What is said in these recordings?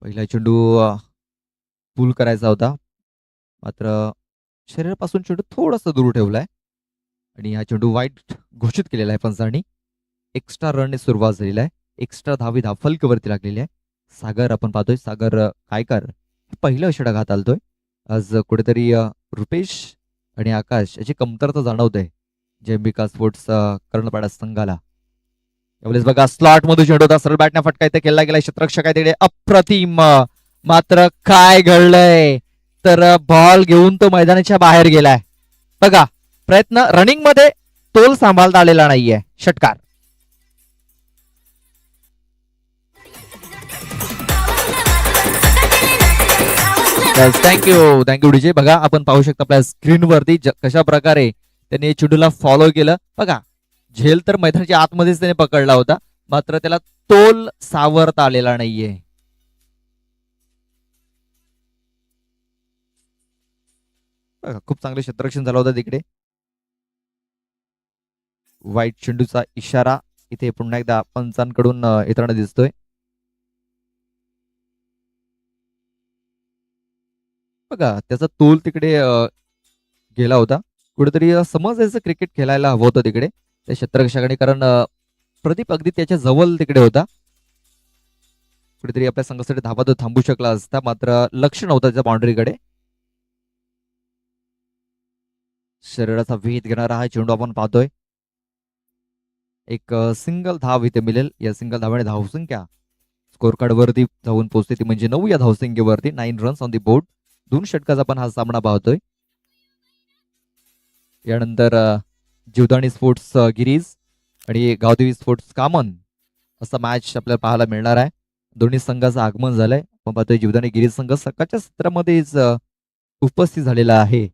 पहिला चेंडू पूल करायचा होता. मात्र शरीरापासून चेंडू थोडासा दूर ठेवलाय आणि हा चेंडू वाईट घोषित केलेला आहे पंचांनी. एक्स्ट्रा रनने सुरुवात झालेली आहे. एक्स्ट्रा धावी फलकावरती लागलेली आहे. सागर आपण पाहतोय, सागर कायकर पहिलं षटघात आलतोय. आज कुठेतरी रुपेश आणि आकाश याची कमतरता जाणवते जयंबिका स्पोर्ट्स कर्णपाडा संघाला. यावेळेस बघा स्लॉट मधून चेंडू होता, सरळ बॅटने फटका इथे केला गेला. क्षेत्ररक्षक आहे तिकडे अप्रतिम. मात्र काय घडलंय तर बॉल घेऊन तो मैदानाच्या बाहेर गेलाय. बघा प्रयत्न रनिंग मध्ये तोल सांभाळता आलेला नाहीये. षटकार. Thank you thank you DJ. बघा आपण पाहू शकता आपल्या स्क्रीनवरती कशा प्रकारे त्यांनी चेंडूला फॉलो केलं. बघा झेल तर मैदानाच्या आतमध्येच त्याने पकडला होता, मात्र त्याला तोल सावरता आलेला नाहीये. खूप चांगले क्षेत्ररक्षण झालं होतं तिकडे. वाईट चेंडूचा इशारा इथे पुन्हा एकदा पंचांकडून येताना दिसतोय. बघा त्याचा तोल तिकडे गेला होता. कुठेतरी समजायचं क्रिकेट खेळायला हवं होतं तिकडे त्या क्षेत्ररक्षकाने, कारण प्रदीप अगदी त्याच्या जवळ तिकडे होता. कुठेतरी आपल्या संघासाठी धावा तो थांबू शकला असता, मात्र लक्ष नव्हतं त्याच्या बाउंड्रीकडे. शरीराचा वेध घेणारा हा चेंडू आपण पाहतोय. एक सिंगल धाव इथे मिळेल. या सिंगल धावाने धावसंख्या स्कोर कार्ड वरती जाऊन पोहोचते, ती म्हणजे 9 या धावसंख्येवरती. 9 रन्स ऑन दी बोर्ड. 2 षटकाचा आपण हा सामना पाहतोय. यानंतर जीवदानी स्पोर्ट्स गिरीज आणि गावदेवी स्पोर्ट्स कामन असा मॅच आपल्याला पाहायला मिळणार आहे. दोन्ही संघाचं आगमन झालंय. आपण पाहतोय जीवदानी गिरीज संघ सकाळच्या सत्रामध्येच उपस्थित झालेला आहे.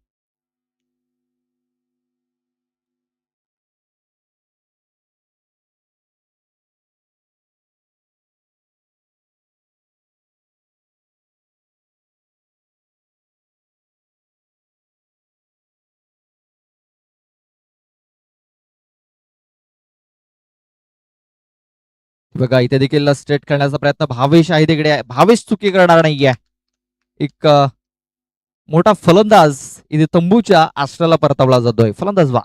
बघा इथे देखील स्ट्रेट करण्याचा प्रयत्न भावेश आहे तिकडे. भावेश चुकी करणार नाहीये. एक मोठा फलंदाज इथे तंबूच्या आश्रयाला परतवला जातोय. फलंदाज वा.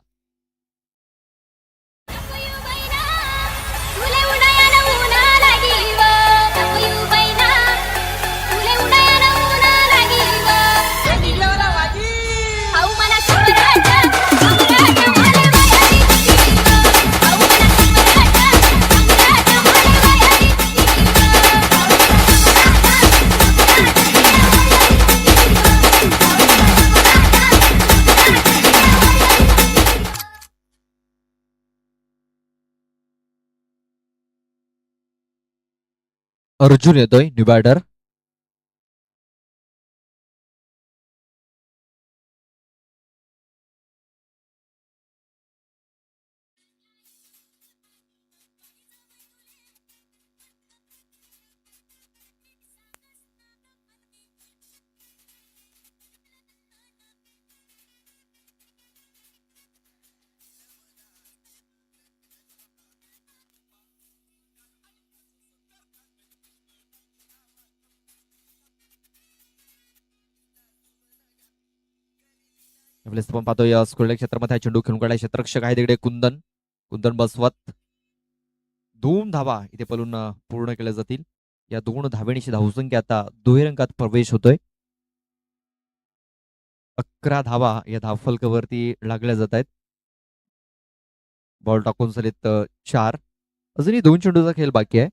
अर्जुन येतोय न्यू बॅटर. आपण पाहतोय स्कुल क्षेत्रामध्ये हा चेंडू खेळून काढला. क्षेत्ररक्षक आहे तिकडे कुंदन. कुंदन बसवत 2 धावा इथे पळून पूर्ण केल्या जातील. या 2 धावेची धावसंख्या आता दुहेरी अंकात प्रवेश होतोय. 11 धावा या धावफलकावरती लागल्या जात आहेत. बॉल टाकून झालेत 4. अजूनही 2 चेंडूचा खेळ बाकी आहे.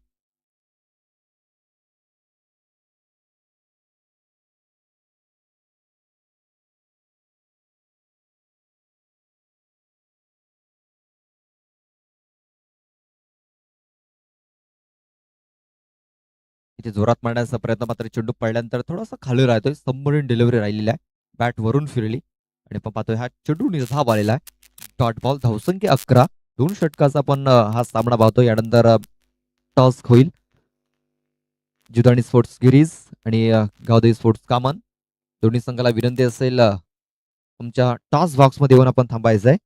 इथे जोरात मारण्याचा प्रयत्न, मात्र चेंडू पडल्यानंतर थोडासा खाली राहतोय. सबमरीन डिलिव्हरी राहिलेली आहे. बॅट वरून फिरली आणि आपण पाहतोय हा चेंडू धाव आलेला आहे. डॉट बॉल धावसंख्या 11. 2 षटकाचा आपण हा सामना पाहतो. यानंतर टॉस होईल. जुदानी स्पोर्ट्स गिरीज आणि गावदेवी स्पोर्ट्स कामन दोन्ही संघाला विनंती असेल तुमच्या टॉस बॉक्समध्ये येऊन आपण थांबायचं आहे.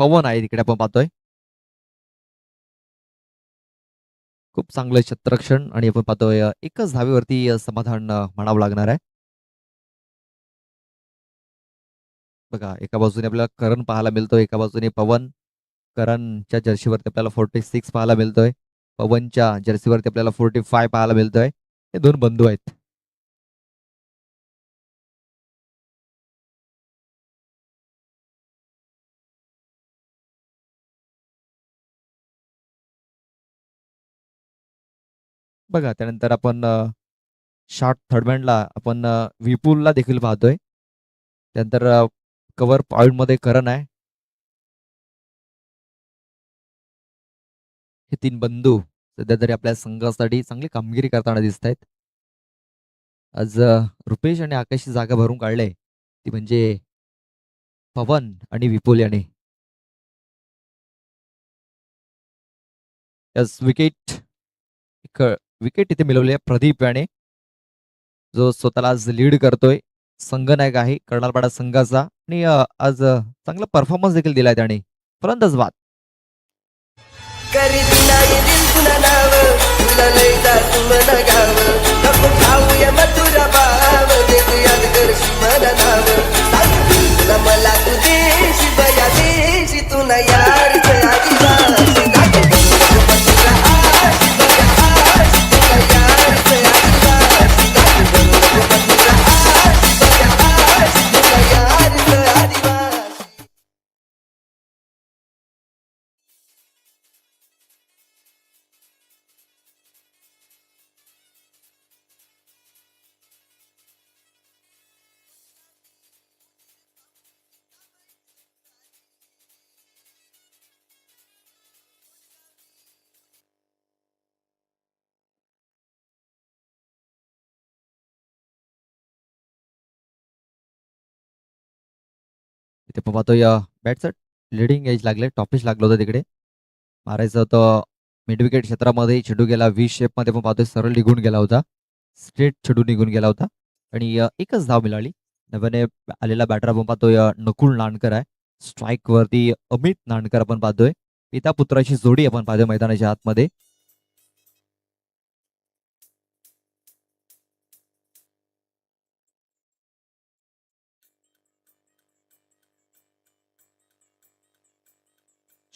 पवन आहे तिकडे आपण पाहतोय. खूप चांगलं क्षेत्ररक्षण आणि आपण पाहतोय एकच धावेवरती समाधान म्हणावं लागणार आहे. बघा एका बाजूने आपल्याला करण पाहायला मिळतोय, एका बाजूने पवन. करणच्या जर्सीवरती आपल्याला 46 पाहायला मिळतोय. पवनच्या जर्सीवरती आपल्याला 45 पाहायला मिळतोय. हे दोन बंधू आहेत. बघा त्यानंतर आपण शॉर्ट थर्डमॅनला आपण विपुलला देखील पाहतोय. त्यानंतर कव्हर पॉइंटमध्ये करण आहे. हे तीन बंधू सध्या तरी आपल्या संघासाठी चांगली कामगिरी करताना दिसत आहेत. आज रुपेश आणि आकाशची जागा भरून काढले ती म्हणजे पवन आणि विपुल याने. विकेट विकेट इथे मिळवली आहे प्रदीप याने, जो स्वतःला आज लीड करतोय. संघनायक आहे कर्नालपाडा संघाचा आणि आज चांगला परफॉर्मन्स देखील दिलाय त्याने. फलंदाज बाद. मला तुझे बया देशी तू ना यार इथे पण पाहतोय बॅटचं लिडिंग एज लागले, टॉपिश लागलं होतं तिकडे. मारायचं होतं मिड विकेट क्षेत्रामध्ये, चेंडू गेला व्ही शेपमध्ये पण पाहतोय सरळ निघून गेला होता. स्ट्रेट चेंडू निघून गेला होता आणि एकच धाव मिळाली. नव्याने आलेला बॅटर आपण पाहतोय नकुल नानकर आहे. स्ट्राईक वरती अमित नानकर आपण पाहतोय. पिता पुत्राची जोडी आपण पाहतोय मैदानाच्या आतमध्ये.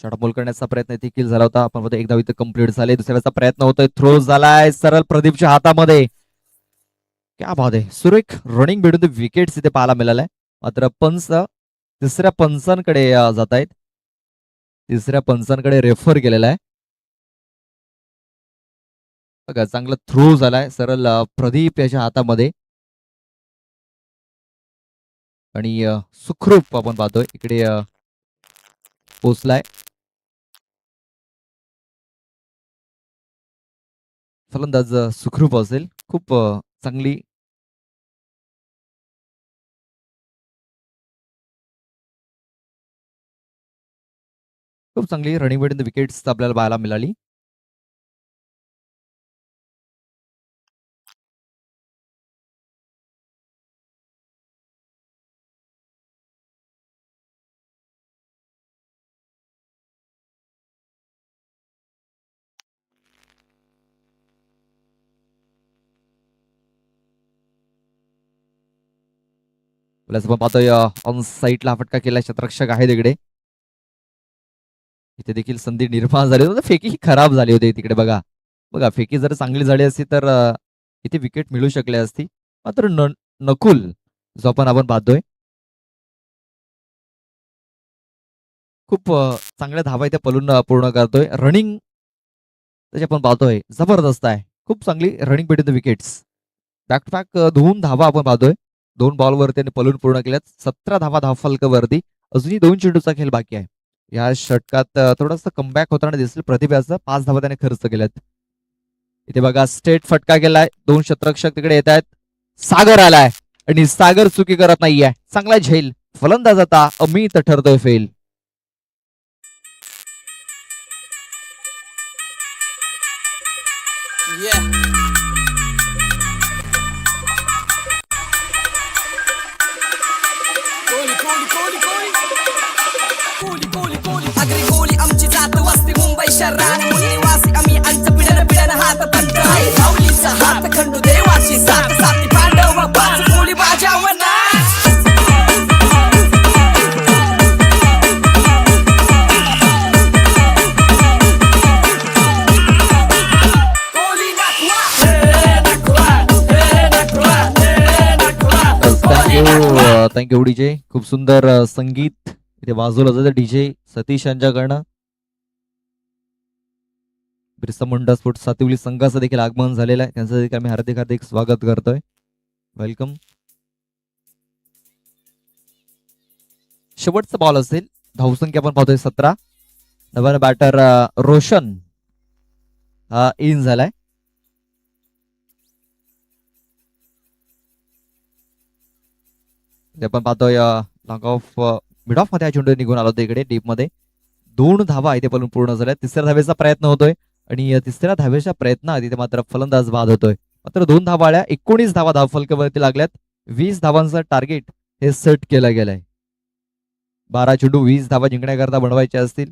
शॉट बॉल करण्याचा प्रयत्न देखील झाला होता. आपण बघतो एकदा इथे कंप्लीट झाले. दुसऱ्याचा प्रयत्न होतोय, थ्रो झालाय सरळ प्रदीपच्या हातामध्ये. क्या बात आहे, सुरेख रनिंग भेटून विकेट्स इथे पाहायला मिळालाय. मात्र पंच तिसऱ्या पंचांकडे जात आहेत. तिसऱ्या पंचांकडे रेफर केलेला आहे. बघा चांगला थ्रो झालाय सरळ प्रदीप याच्या हातामध्ये आणि सुखरूप आपण पाहतोय इकडे पोचलाय. फलंदाज सुखरूप असेल. खूप चांगली खूप चांगली रनिंग बिटवीन द विकेट्स आपल्याला पाहायला मिळाली. आपण पाहतोय ऑन साईडला हा फटका केला, क्षेत्ररक्षक आहे तिकडे. इथे देखील संधी निर्माण झाली होती. फेकी ही खराब झाली होती तिकडे. बघा बघा फेकी जर चांगली झाली असती तर इथे विकेट मिळू शकली असती. मात्र नकुल जो आपण पाहतोय खूप चांगल्या धावा इथे पलून पूर्ण करतोय. रनिंग त्याची आपण पाहतोय जबरदस्त आहे. खूप चांगली running between the wickets. Back to back 2 धावा आपण पाहतोय. 2 बॉलवरती त्यांनी पलून पूर्ण केल्यात. 17 धावा धावफलकावरती. अजूनही 2 चेंडूचा खेळ बाकी आहे. या षटकात थोडंसं कमबॅक होताना दिसेल प्रतिभेचं. 5 धावा त्याने खर्च केल्यात. इथे बघा स्ट्रेट फटका केलाय. 2 क्षेत्ररक्षक तिकडे येत आहेत. सागर आलाय आणि सागर चुकी करत नाहीये. चांगला झेल. फलंदाज आता अमित ठरतोय फेल. कोहली देवाच्या राणी निवासी आम्ही आमचं पिढ्यान पिढ्यान हात पंत आहे माऊलीचा हात खंडू देवाची साथ साथी पांडव पाच मुली माझ्या मनात कोली नाकवा हे नाकवा हे नाकवा हे नाकवा थँक्यू डीजे. खूप सुंदर संगीत इथे वाजवलं जातं डीजे सतीश यांच्याकडनं. बिरसा मुंडा स्पोर्ट्स सातिवली संघाचं देखील आगमन झालेलं आहे. त्यांचं देखील आम्ही हार्दिक हार्दिक स्वागत करतोय. वेलकम. शेवटचा बॉल असेल. धावसंख्या आपण पाहतोय 17. नव्यानं बॅटर रोशन हा इन झालाय. ते आपण पाहतोय लॉंग ऑफ मिड ऑफ मध्ये हा चेंडू निघून आला होता इकडे डीप मध्ये. 2 धावा इथे पण पूर्ण झाल्या. तिसऱ्या धावेचा प्रयत्न होतोय आणि तिसऱ्या धावेच्या प्रयत्नात इथे मात्र फलंदाज बाद होतोय. मात्र 2 धावा आल्या. 19 धावा धावफलकावरती लागल्यात. 20 धावांचं टार्गेट हे सेट केलं गेलंय. 12 चेंडू 20 धावा जिंकण्याकरता बनवायचे असतील.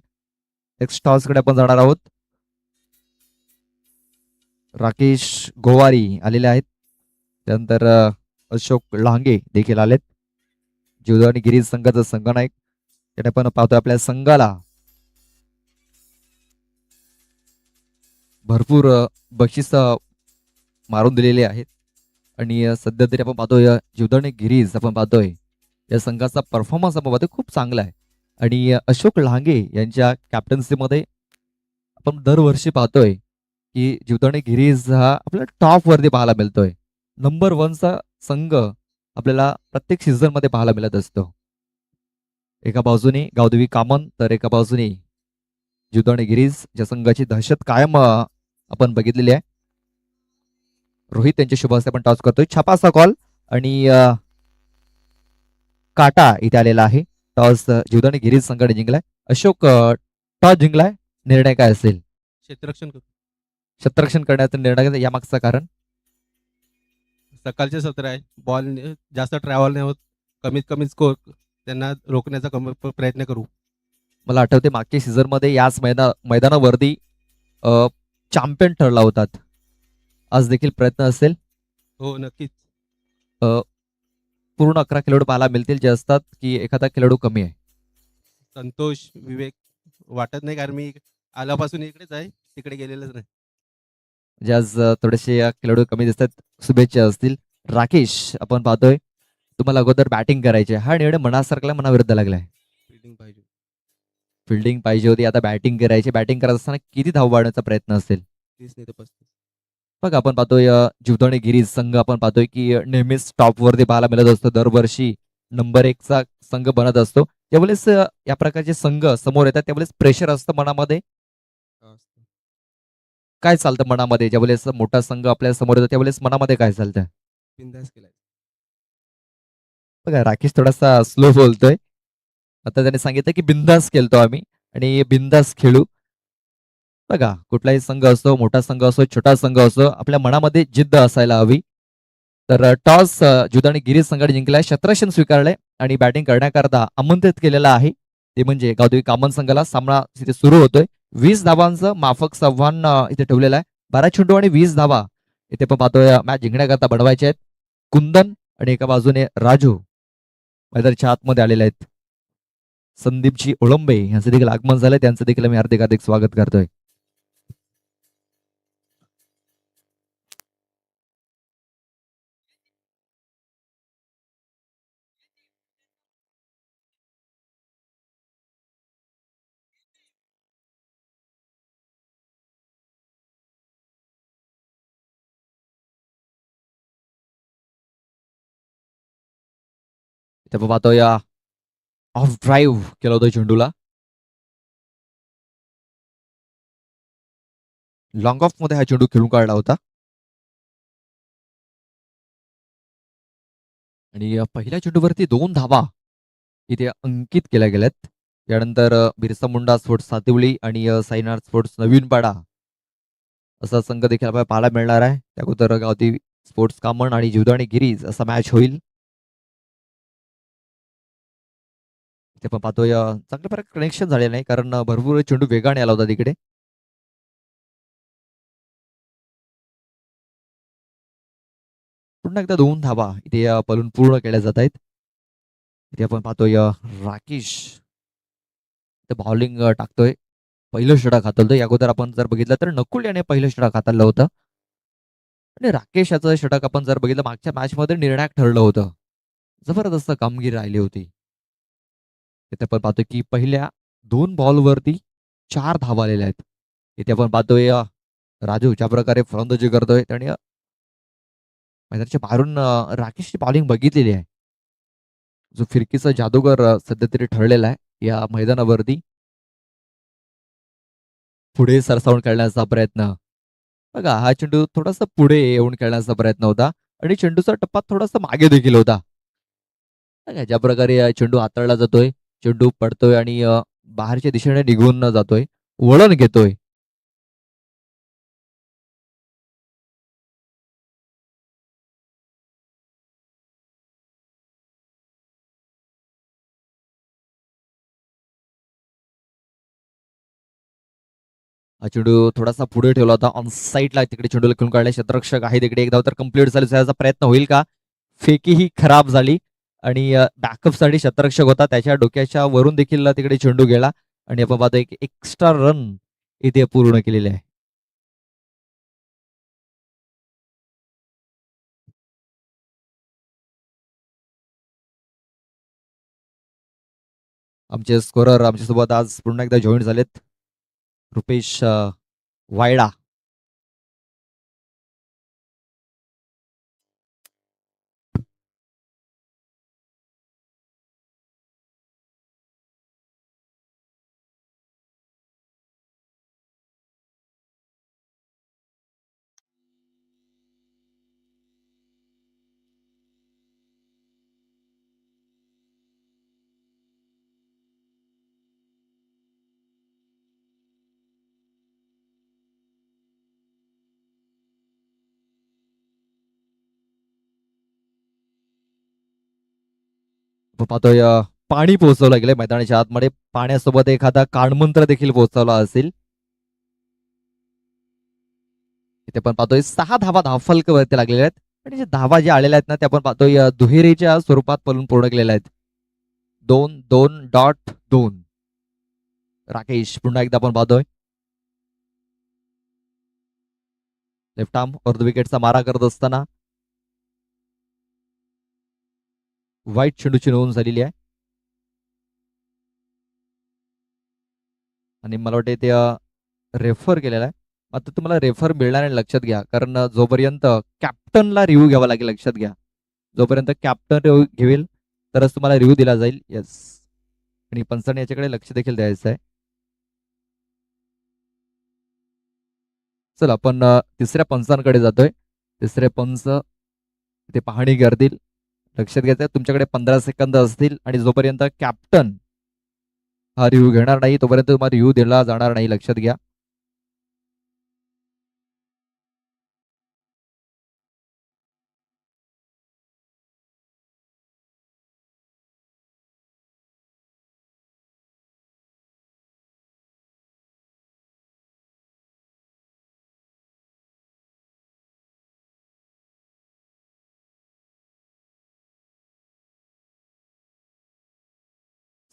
नेक्स्ट टॉस कडे आपण जाणार आहोत. राकेश गोवारी आलेले आहेत. त्यानंतर अशोक लांगे देखील आलेत. जीवदानी आणि गिरीज संघाचा संघनायक. त्याने पण पाहतोय आपल्या संघाला भरपूर बक्षीस मारून दिलेले आहेत आणि सध्या तरी आपण पाहतोय जीवदानी गिरीज आपण पाहतोय या संघाचा परफॉर्मन्स आपण पाहतोय खूप चांगला आहे. आणि अशोक लांगे यांच्या कॅप्टन्सीमध्ये आपण दरवर्षी पाहतोय की जीवदानी गिरीज हा आपल्याला टॉप वरती पाहायला मिळतोय. नंबर 1चा संघ आपल्याला प्रत्येक सीझन मध्ये पाहायला मिळत असतो. एका बाजूने गावदेवी कामन तर एका बाजूने जीवदानी गिरीज ज्या संघाची दहशत कायम आपण बघितलेली आहे. रोहित यांच्या शुभ हस्ते आपण टॉस करतोय. छापाचा कॉल आणि काटा इथे आलेला आहे. टॉस जीवदानी गिरीज संघाने जिंकलाय. अशोक टॉस जिंकलाय. निर्णय काय असेल? क्षेत्ररक्षण करण्याचा निर्णय. या मागचं कारण सकाळचे सत्र आहे. बॉल जास्त ट्रॅव्हल नाही होत. कमीत कमी स्कोर त्यांना रोखण्याचा प्रयत्न करू. मला आठवते मागच्या सीझन मध्ये याच मैदानावरती चॅम्पियन ठरला होतात. आज देखील प्रयत्न असेल. हो नक्कीच. पूर्ण 11 खेळाडू पाहायला मिळतील जे असतात की एखादा खेळाडू कमी आहे? संतोष विवेक वाटत नाही, कारण मी आल्यापासून इकडेच आहे, तिकडे गेलेलंच नाही. म्हणजे आज थोडेसे खेळाडू कमी दिसतात. शुभेच्छा असतील. राकेश आपण पाहतोय तुम्हाला अगोदर बॅटिंग करायची आहे. हा निर्णय मनासारखा मनाविरुद्ध लागलाय. फिल्डिंग पाहिजे. फिल्डिंग पाहिजे होती. आता बॅटिंग करायची. बॅटिंग करत असताना किती धाव वाढण्याचा प्रयत्न असेल? 30 नाही तर 35. बघा आपण पाहतोय जीवदानी गिरीज संघ आपण पाहतोय की नेहमीच टॉप वरती पाहायला मिळत असतो. दरवर्षी नंबर 1चा संघ बनत असतो. त्यावेळेस या प्रकारचे संघ समोर येतात त्यावेळेस प्रेशर असतं मनामध्ये. काय चालतं मनामध्ये ज्यावेळेस मोठा संघ आपल्या समोर येतो त्यावेळेस मनामध्ये काय चालतं? बिंदास केलाय. बघा राकेश थोडासा स्लो बोलतोय. आता त्याने सांगितलं की बिंदास खेळतो आम्ही आणि बिंदास खेळू. बघा कुठलाही संघ असो, मोठा संघ असो, छोटा संघ असो, आपल्या मनामध्ये जिद्द असायला हवी. तर टॉस जीवदानी गिरीज संघाने जिंकलाय. क्षेत्ररक्षण स्वीकारलंय आणि बॅटिंग करण्याकरता आमंत्रित केलेलं आहे. ते म्हणजे गावदेवी कामन संघाला. सामना तिथे सुरू होतोय. 20 धावांचं माफक आव्हान इथे ठेवलेलं आहे. 12 चेंडू आणि 20 धावा इथे पण पाहतोय मॅच जिंकण्याकरता बनवायचे आहेत. कुंदन आणि एका बाजूने राजू मैदानाच्या आतमध्ये आलेले आहेत. संदीपजी ओळंबे यांचं देखील आगमन झालंय. त्यांचं देखील आम्ही हार्दिक हार्दिक स्वागत करतोय. इथे पण पाहतोय ऑफ ड्राईव्ह केला होता चेंडूला. लॉंग ऑफ मध्ये हा चेंडू खेळून काढला होता आणि पहिल्या चेंडूवरती 2 धावा इथे अंकित केल्या गेल्यात. त्यानंतर बिरसा मुंडा स्पोर्ट्स सातिवली आणि साईनाथ स्पोर्ट्स नवीन पाडा असा संघ देखील आपल्याला पाहायला मिळणार आहे. त्या अगोदर गावती स्पोर्ट्स कामन आणि जीवदानी गिरीज असा मॅच होईल. ते पण पाहतोय चांगल्या प्रकारे कनेक्शन झालेलं नाही कारण भरपूर चेंडू वेगाने आला होता तिकडे. पुन्हा एकदा 2 धावा इथे पळून पूर्ण केल्या जात आहेत. इथे आपण पाहतोय राकेश बॉलिंग टाकतोय. पहिलं षटक हाताळतोय. या अगोदर आपण जर बघितलं तर नकुल याने पहिलं षटक हाताळलं होतं आणि राकेश याचं षटक आपण जर बघितलं मागच्या मॅचमध्ये निर्णायक ठरलं होतं. जबरदस्त कामगिरी राहिली होती. इथे आपण पाहतोय की पहिल्या 2 बॉलवरती 4 धावा आलेल्या आहेत. इथे आपण पाहतोय राजू ज्या प्रकारे फलंदाजी करतोय त्याने मैदानाच्या बाहेरून राकेशची बॉलिंग बघितलेली आहे. जो फिरकीचा जादूगर सध्या तरी ठरलेला आहे या मैदानावरती. पुढे सरसावून खेळण्याचा प्रयत्न. बघा हा चेंडू थोडासा पुढे येऊन खेळण्याचा प्रयत्न होता आणि चेंडूचा टप्पा थोडासा मागे देखील होता. बघा ज्या प्रकारे चेंडू हाताळला जातोय, चेंडू पडतोय आणि बाहेरच्या दिशेने निघून जातोय, वळण घेतोय. हा चेंडू थोडासा पुढे ठेवला होता ऑन साईडला. तिकडे चेंडूला खेळून काढले क्षेत्ररक्षक आहे तिकडे. एक धाव तर कंप्लीट झाली. त्याचा प्रयत्न होईल का? फेकी ही खराब झाली आणि बॅकअपसाठी क्षेत्ररक्षक होता त्याच्या डोक्याच्या वरून देखील तिकडे चेंडू गेला आणि आपण पाहतोय एक एक्स्ट्रा रन इथे पूर्ण केलेले आहे. आमचे स्कोरर आमच्यासोबत आज पुन्हा एकदा जॉईन झालेत. रुपेश वायडा. आपण पाहतोय पाणी पोहोचवलं गेलं मैदानाच्या आतमध्ये. पाण्यासोबत एखादा कानमंत्र देखील पोहोचवला असेल. इथे आपण पाहतोय 6 धावा धावफलक वरती लागलेल्या आहेत आणि जे धावा जे आलेल्या आहेत ना ते आपण पाहतोय दुहेरीच्या स्वरूपात पळून पूर्ण केलेल्या आहेत. 2-2.2. राकेश पुन्हा एकदा आपण पाहतोय लेफ्ट आर्म अर्ध विकेटचा मारा करत असताना वाईट चेंडूची नोंद झालेली आहे आणि मला वाटते ते रेफर केलेला आहे. आता तुम्हाला रेफर मिळणार आहे लक्षात घ्या, कारण जोपर्यंत कॅप्टनला रिव्ह्यू घ्यावा लागेल. लक्षात घ्या, जोपर्यंत कॅप्टन रिव्ह्यू घेईल तरच तुम्हाला रिव्ह्यू दिला जाईल. येस, आणि पंचाने याच्याकडे लक्ष देखील द्यायचं आहे. चला आपण तिसऱ्या पंचांकडे जातोय. तिसरे पंच ते पाहणी करतील. लक्षात घ्यायचं तुमच्याकडे 15 सेकंद असतील आणि जोपर्यंत कॅप्टन हा रिव्ह्यू घेणार नाही तोपर्यंत तुम्हाला रिव्ह्यू दिला जाणार नाही. लक्षात घ्या.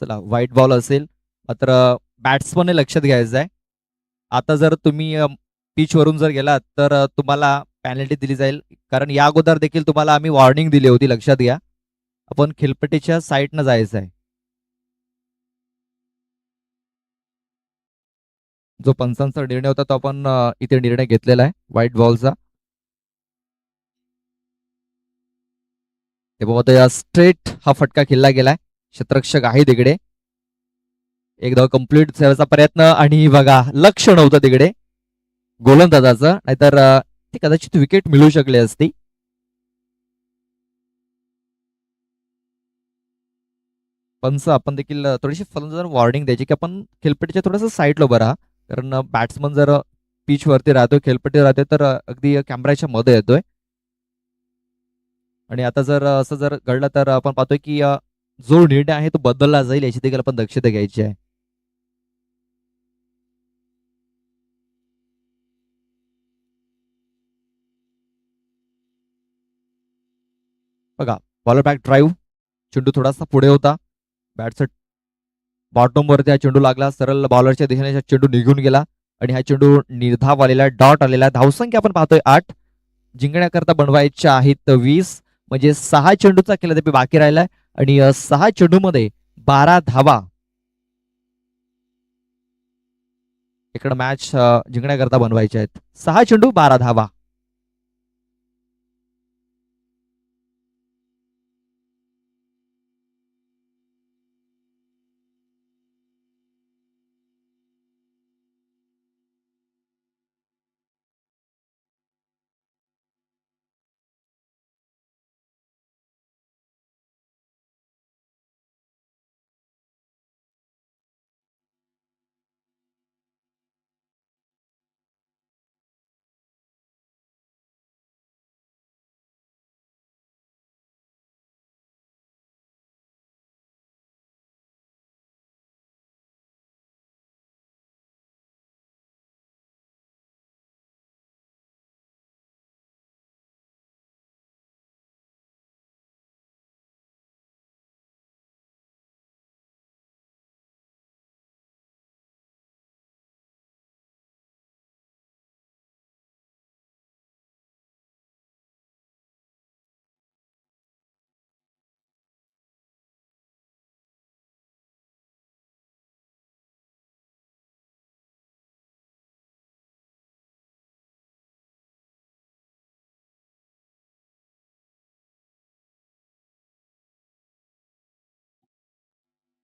चला व्हाईट बॉल असेल, मात्र बॅट्समनने लक्षात घ्यायचं आहे. आता जर तुम्ही पिच वरून जर गेलात तर तुम्हाला पॅनल्टी दिली जाईल, कारण या अगोदर देखील तुम्हाला आम्ही वॉर्निंग दिली होती. लक्षात घ्या, आपण खेळपट्टीच्या साईडनं जायचं आहे. जो पंचांचा निर्णय होता तो आपण इथे निर्णय घेतलेला आहे व्हाईट बॉलचा. ते बघा स्ट्रेट हा फटका खेळला गेलाय. क्षेत्ररक्षक आहे तिकडे. एक धाव कंप्लीट करायचा प्रयत्न आणि बघा लक्ष नव्हतं तिकडे गोलंदाजाचं, नाहीतर ती कदाचित विकेट मिळू शकली असती. पंच आपण देखील थोडीशी फलंदाजांना वॉर्निंग द्यायची की आपण खेळपट्टीच्या थोडंसं साईडला उभं राहा, कारण बॅट्समन जर पिच वरती राहतोय, खेळपट्टी राहतोय तर अगदी कॅमेराच्या मध्ये येतोय. आणि आता जर असं जर घडलं तर आपण पाहतोय की जो निर्णय आहे तो बदलला जाईल, याची देखील आपण दक्षता घ्यायची आहे. बघा बॉलर बॅक ड्राईव्ह, चेंडू थोडासा पुढे होता, बॅटचा बॉटम वरती हा चेंडू लागला, सरळ बॉलरच्या दिशेने हा चेंडू निघून गेला आणि हा चेंडू निर्धाव आलेला, डॉट आलेला. धावसंख्या आपण पाहतोय 8, जिंकण्याकरता बनवायच्या आहेत 20, म्हणजे 6 चेंडूचा खेळ बाकी राहिलाय आणि 6 चेंडूमध्ये 12 धावा इकडे मॅच जिंकण्याकरता बनवायचे आहेत. 6 चेंडू 12 धावा.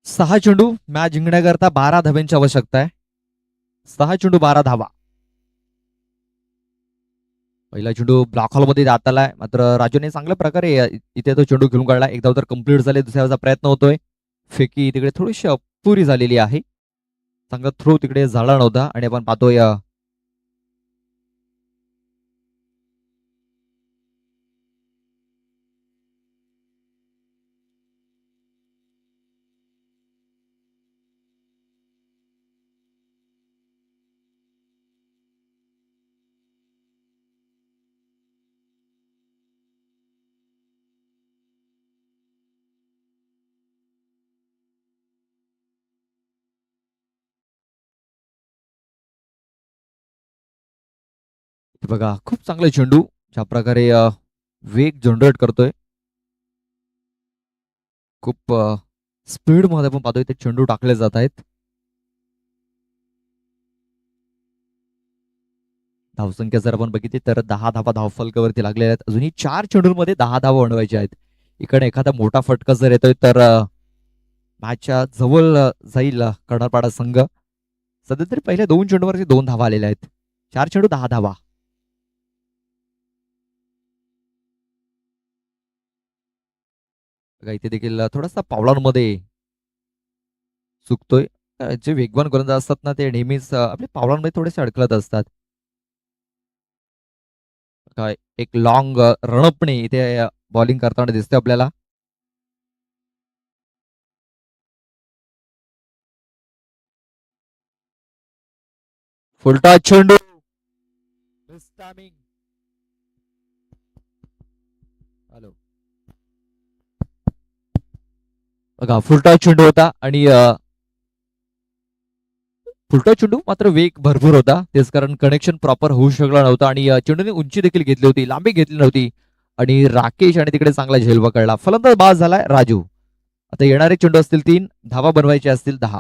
सहा चेंडू मॅच जिंकण्याकरता 12 धाव्यांची आवश्यकता आहे. 6 चेंडू 12 धावा. पहिला चेंडू ब्लॉक हॉल मध्ये जात आलाय, मात्र राजूने चांगल्या प्रकारे इथे तो चेंडू घेऊन काढला. एकदा तर कम्प्लीट झाले, दुसऱ्याचा प्रयत्न होतोय. फेकी तिकडे थोडीशी अपुरी झालेली आहे. चांगला थ्रो तिकडे झाला नव्हता आणि आपण पाहतोय बघा खूप चांगला चेंडू ज्या प्रकारे वेग जनरेट करतोय. खूप स्पीड मध्ये आपण पाहतोय ते चेंडू टाकले जात आहेत. धावसंख्या जर आपण बघितली तर 10 धावा धावफलकावरती लागलेल्या आहेत. अजूनही 4 चेंडूंमध्ये 10 धावा बनवायच्या आहेत. इकडे एखादा मोठा फटका जर येतोय तर मॅचच्या जवळ जाईल कर्णारपाडा संघ. सध्या तरी पहिल्या 2 चेंडूवरती 2 धावा आलेल्या आहेत. 4 चेंडू 10 धावा. इथे देखील थोडासा पावलांमध्ये चुकतोय. जे वेगवान गोलंदाज असतात ना ते नेहमीच आपल्या पावलांमध्ये थोडेसे अडकलत असतात. एक लॉंग रणपणे इथे बॉलिंग करताना दिसते आपल्याला. फुलटा चेंडू हॅलो बघा फुलटा चेंडू होता आणि फुलटा चेंडू मात्र वेग भरपूर होता, तेच कारण कनेक्शन प्रॉपर होऊ शकला नव्हता आणि चेंडूने उंची देखील घेतली होती, लांबी घेतली नव्हती आणि राकेश आणि तिकडे चांगला झेल पकडला. फलंदाज बाद झालाय राजू. आता येणारे चेंडू असतील 3, धावा बनवायचे असतील 10.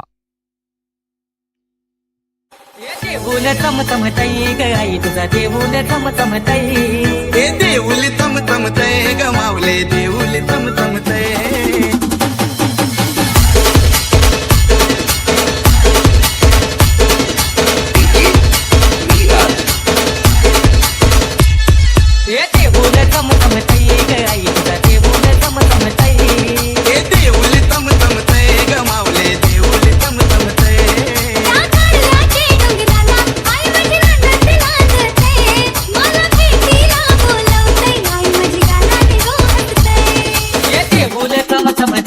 देऊल चमचमतई ग आई तुझा देऊल चमचमतई हे देऊल चमचमतय गमावले देऊल चमचमतय हे देऊल चमचमतई ग आई तुझा देऊल चमचमतई हे देऊल चमचमतय गमावले देऊल चमचमतय ये देऊल चमचमतई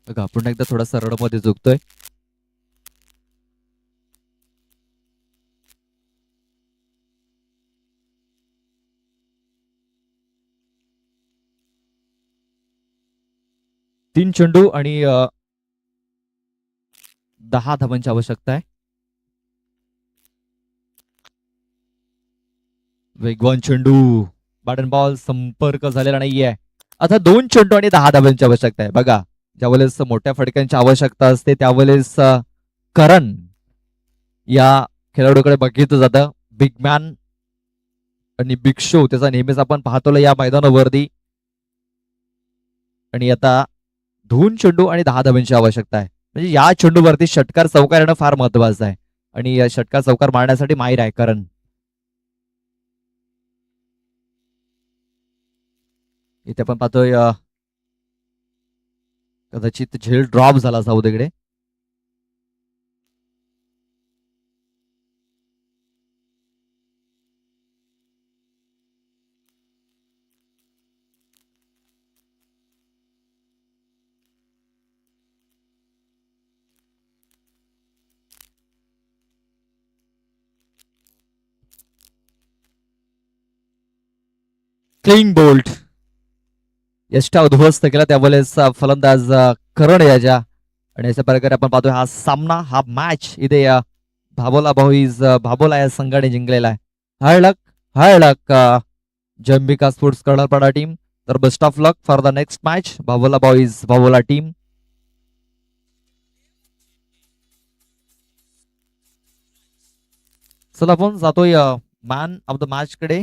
बघा पुन्हा एकदा थोडासा रडमध्ये झुकतोय. तीन चेंडू आणि 10 धावांची आवश्यकता आहे. वेगवान चेंडू, बॅट अँड बॉल संपर्क झालेला नाहीये. आता 2 चेंडू आणि 10 धावांची आवश्यकता आहे. बघा ज्यावेळेस मोठ्या फटक्यांची आवश्यकता असते त्यावेळेस करण या खेळाडूकडे बघितलं जातं. बिग मॅन आणि बिग शो त्याचा नेहमीच आपण पाहतो या मैदानावरती. आणि आता 2 चेंडू आणि 10 धावांची आवश्यकता आहे. म्हणजे या चेंडूवरती षटकार चौकार येणं फार महत्वाचं आहे आणि या षटकार चौकार मारण्यासाठी माहीर आहे करण. इथे आपण पाहतोय कदाचित झेल ड्रॉप झाला असावं तिकडे. क्लीन बोल्ट यष्टा उद्ध्वस्त केला त्यावेळेस फलंदाज करण याच्या. आणि अशा प्रकारे आपण पाहतोय हा सामना हा मॅच इथे भाभोला या संघाने जिंकलेला आहे. Hard luck Jambika sports Karnalpada team. तर best of luck for the next match Bhabhola team. चला आपण जातोय मॅन ऑफ द मॅच कडे.